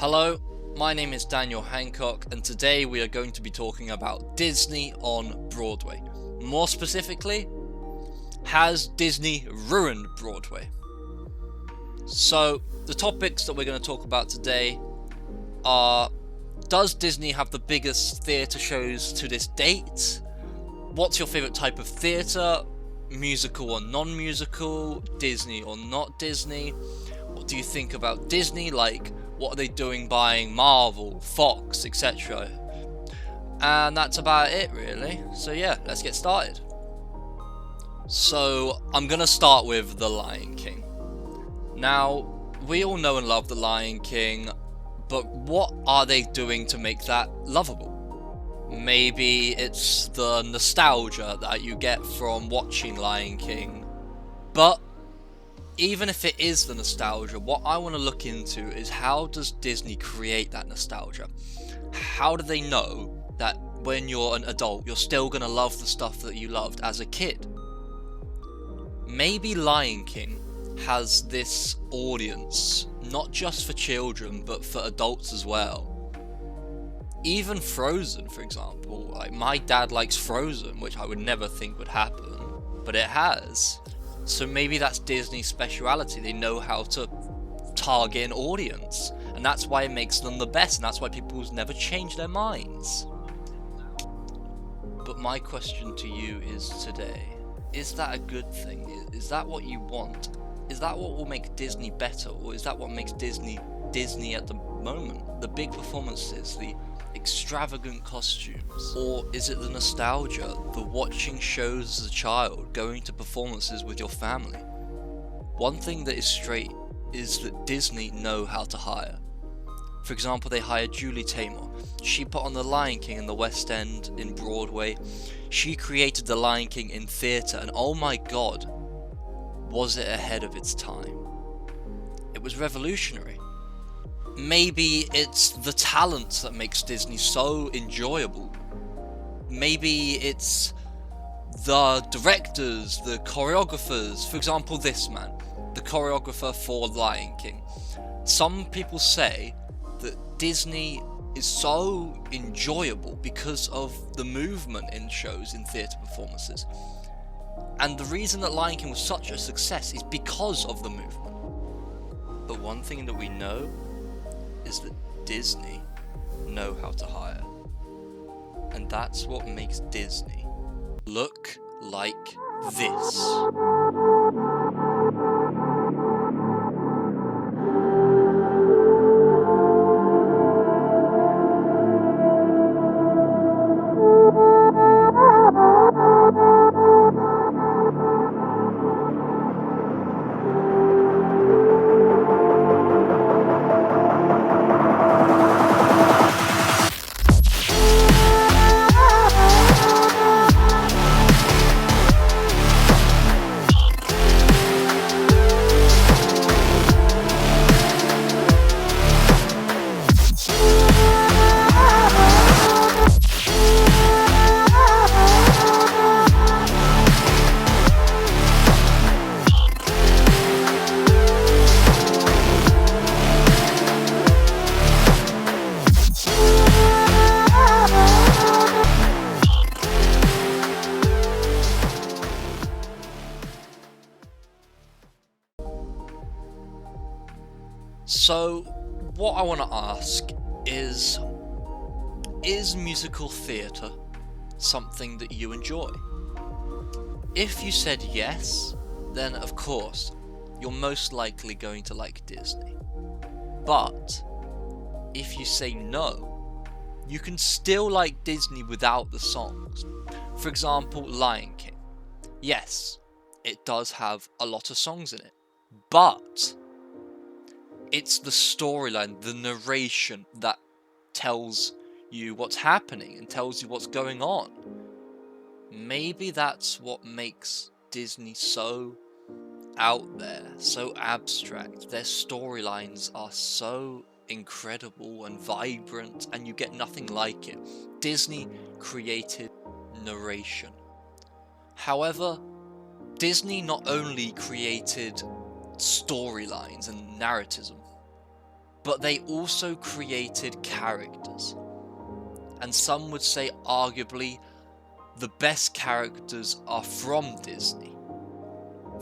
Hello, my name is Daniel Hancock, and today we are going to be talking about Disney on Broadway. More specifically, has Disney ruined Broadway? So, the topics that we're going to talk about today are: does Disney have the biggest theatre shows to this date? What's your favourite type of theatre? Musical or non-musical? Disney or not Disney? What do you think about Disney? Like, what are they doing buying Marvel, Fox, etc.? And that's about it, really. So yeah, let's get started. So I'm gonna start with The Lion King. Now, we all know and love The Lion King, but what are they doing to make that lovable? Maybe it's the nostalgia that you get from watching Lion King, but even if it is the nostalgia, what I want to look into is how does Disney create that nostalgia? How do they know that when you're an adult, you're still going to love the stuff that you loved as a kid? Maybe Lion King has this audience, not just for children, but for adults as well. Even Frozen, for example. Like, my dad likes Frozen, which I would never think would happen, but it has. So maybe that's Disney's speciality. They know how to target an audience, and that's why it makes them the best, and that's why people never change their minds. But my question to you is today, is that a good thing? Is that what you want? Is that what will make Disney better, or is that what makes Disney Disney at the moment? The big performances, the extravagant costumes? Or is it the nostalgia, the watching shows as a child, going to performances with your family? One thing that is straight is that Disney know how to hire. For example, they hired Julie Taymor. She put on The Lion King in the West End, in Broadway. She created The Lion King in theatre, and oh my god, was it ahead of its time. It was revolutionary. Maybe it's the talent that makes Disney so enjoyable. Maybe it's the directors, the choreographers. For example, this man, the choreographer for Lion King. Some people say that Disney is so enjoyable because of the movement in shows, in theatre performances. And the reason that Lion King was such a success is because of the movement. But one thing that we know is that Disney know how to hire. And that's what makes Disney look like this. So, what I want to ask is musical theatre something that you enjoy? If you said yes, then of course, you're most likely going to like Disney. But, if you say no, you can still like Disney without the songs. For example, Lion King. Yes, it does have a lot of songs in it, but it's the storyline, the narration that tells you what's happening and tells you what's going on. Maybe that's what makes Disney so out there, so abstract. Their storylines are so incredible and vibrant, and you get nothing like it. Disney created narration. However, Disney not only created storylines and narratism, but they also created characters. And some would say arguably the best characters are from Disney.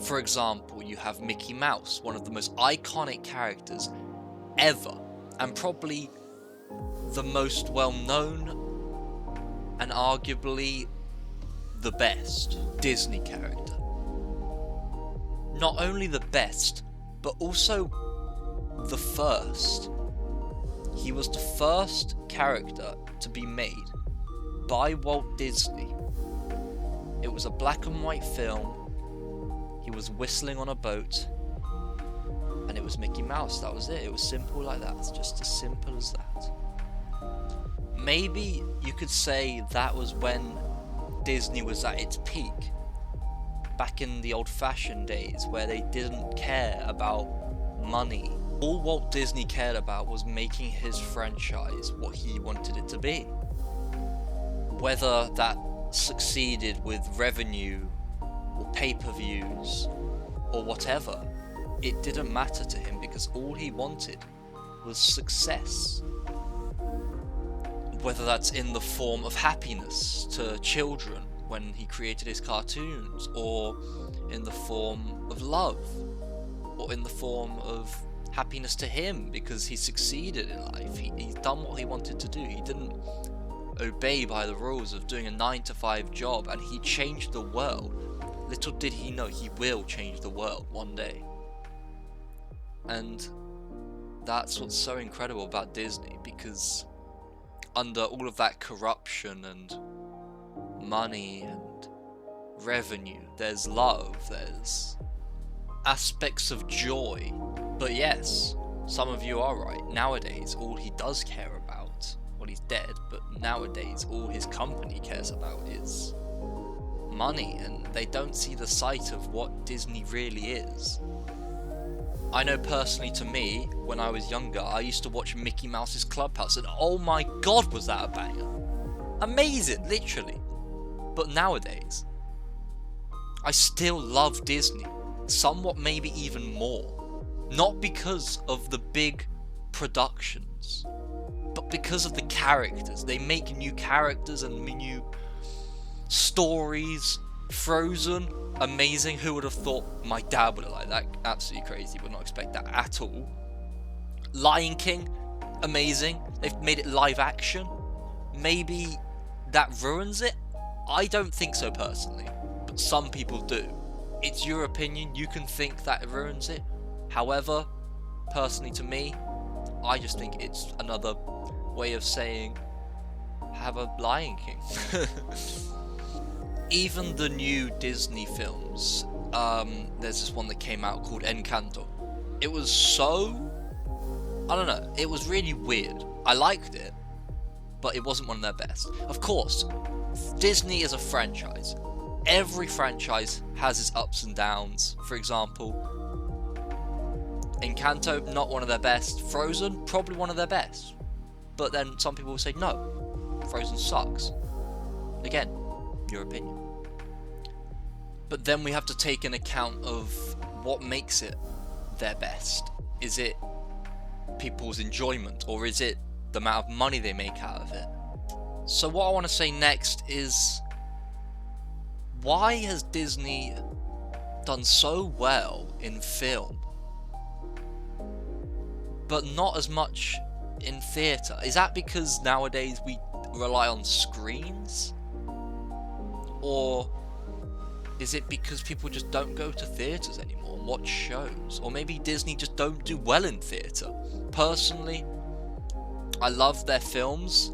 For example, you have Mickey Mouse, one of the most iconic characters ever, and probably the most well-known and arguably the best Disney character. Not only the best, but also the first. He was the first character to be made by Walt Disney. It was a black and white film. He was whistling on a boat, and it was Mickey Mouse. That was it. It was simple like that. It's just as simple as that. Maybe you could say that was when Disney was at its peak, back in the old-fashioned days where they didn't care about money. All Walt Disney cared about was making his franchise what he wanted it to be. Whether that succeeded with revenue or pay-per-views or whatever, it didn't matter to him because all he wanted was success. Whether that's in the form of happiness to children when he created his cartoons, or in the form of love, or in the form of happiness to him because he succeeded in life. He's done what he wanted to do. He didn't obey by the rules of doing a 9-to-5 job, and he changed the world. Little did he know he will change the world one day. And that's what's so incredible about Disney, because under all of that corruption and money and revenue, there's love, there's aspects of joy. But yes, some of you are right. Nowadays, all he does care about, well, he's dead, but nowadays all his company cares about is money, and they don't see the sight of what Disney really is. I know personally, to me, when I was younger, I used to watch Mickey Mouse's Clubhouse, and oh my god, was that a banger! Amazing, literally. But nowadays, I still love Disney, somewhat maybe even more. Not because of the big productions, but because of the characters. They make new characters and new stories. Frozen, amazing. Who would have thought? My dad would have liked that. Absolutely crazy. Would not expect that at all. Lion King, amazing. They've made it live action. Maybe that ruins it? I don't think so personally, but some people do. It's your opinion. You can think that it ruins it. However, personally to me, I just think it's another way of saying have a Lion King. Even the new Disney films, there's this one that came out called Encanto. It was so, I don't know, it was really weird. I liked it, but it wasn't one of their best. Of course, Disney is a franchise. Every franchise has its ups and downs. For example, Encanto, not one of their best. Frozen, probably one of their best. But then some people will say, no, Frozen sucks. Again, your opinion. But then we have to take an account of what makes it their best. Is it people's enjoyment, or is it the amount of money they make out of it? So what I want to say next is, why has Disney done so well in film, but not as much in theatre? Is that because nowadays we rely on screens? Or is it because people just don't go to theatres anymore and watch shows? Or maybe Disney just don't do well in theatre? Personally, I love their films.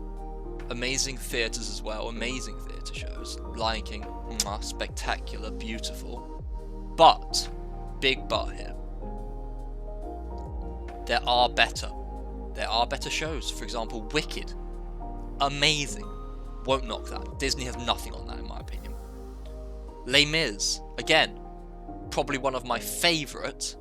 Amazing theatres as well. Amazing theatre shows. Lion King, spectacular, beautiful. But, big but here, there are better. There are better shows. For example, Wicked. Amazing. Won't knock that. Disney has nothing on that, in my opinion. Les Mis, again, probably one of my favourite.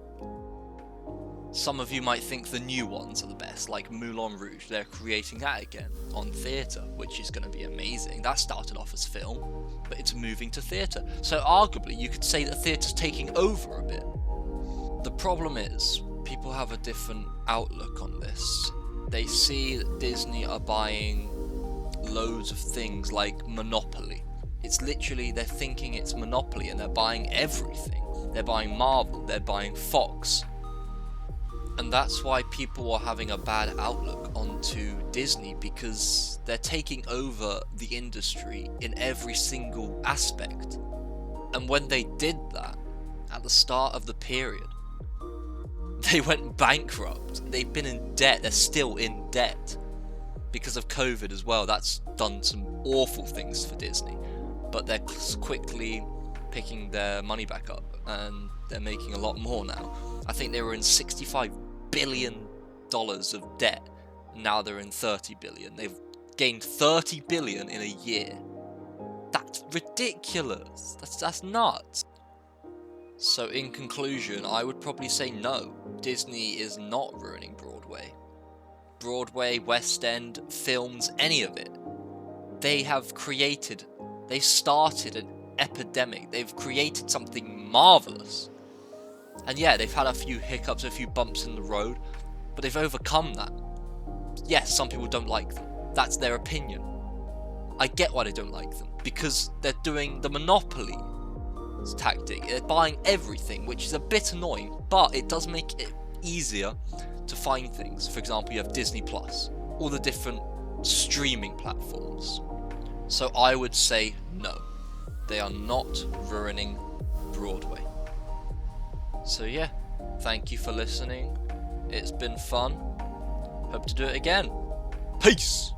Some of you might think the new ones are the best, like Moulin Rouge. They're creating that again on theatre, which is going to be amazing. That started off as film, but it's moving to theatre. So arguably, you could say that theatre's taking over a bit. The problem is, people have a different outlook on this. They see that Disney are buying loads of things like Monopoly. It's literally, they're thinking it's Monopoly and they're buying everything. They're buying Marvel, they're buying Fox. And that's why people are having a bad outlook onto Disney, because they're taking over the industry in every single aspect. And when they did that, at the start of the period, they went bankrupt. They've been in debt. They're still in debt because of COVID as well. That's done some awful things for Disney. But they're quickly picking their money back up, and they're making a lot more now. I think they were in $65 billion of debt. Now they're in $30 billion. They've gained $30 billion in a year. That's ridiculous. That's nuts. So in conclusion, I would probably say no. Disney is not ruining Broadway. Broadway, West End, films, any of it. They started an epidemic. They've created something marvelous. And yeah, they've had a few hiccups, a few bumps in the road, but they've overcome that. Yes, some people don't like them. That's their opinion. I get why they don't like them, because they're doing the Monopoly tactic. They're buying everything, which is a bit annoying, but it does make it easier to find things. For example, you have Disney Plus, all the different streaming platforms. So I would say no, they are not ruining Broadway. So yeah, thank you for listening. It's been fun. Hope to do it again. Peace!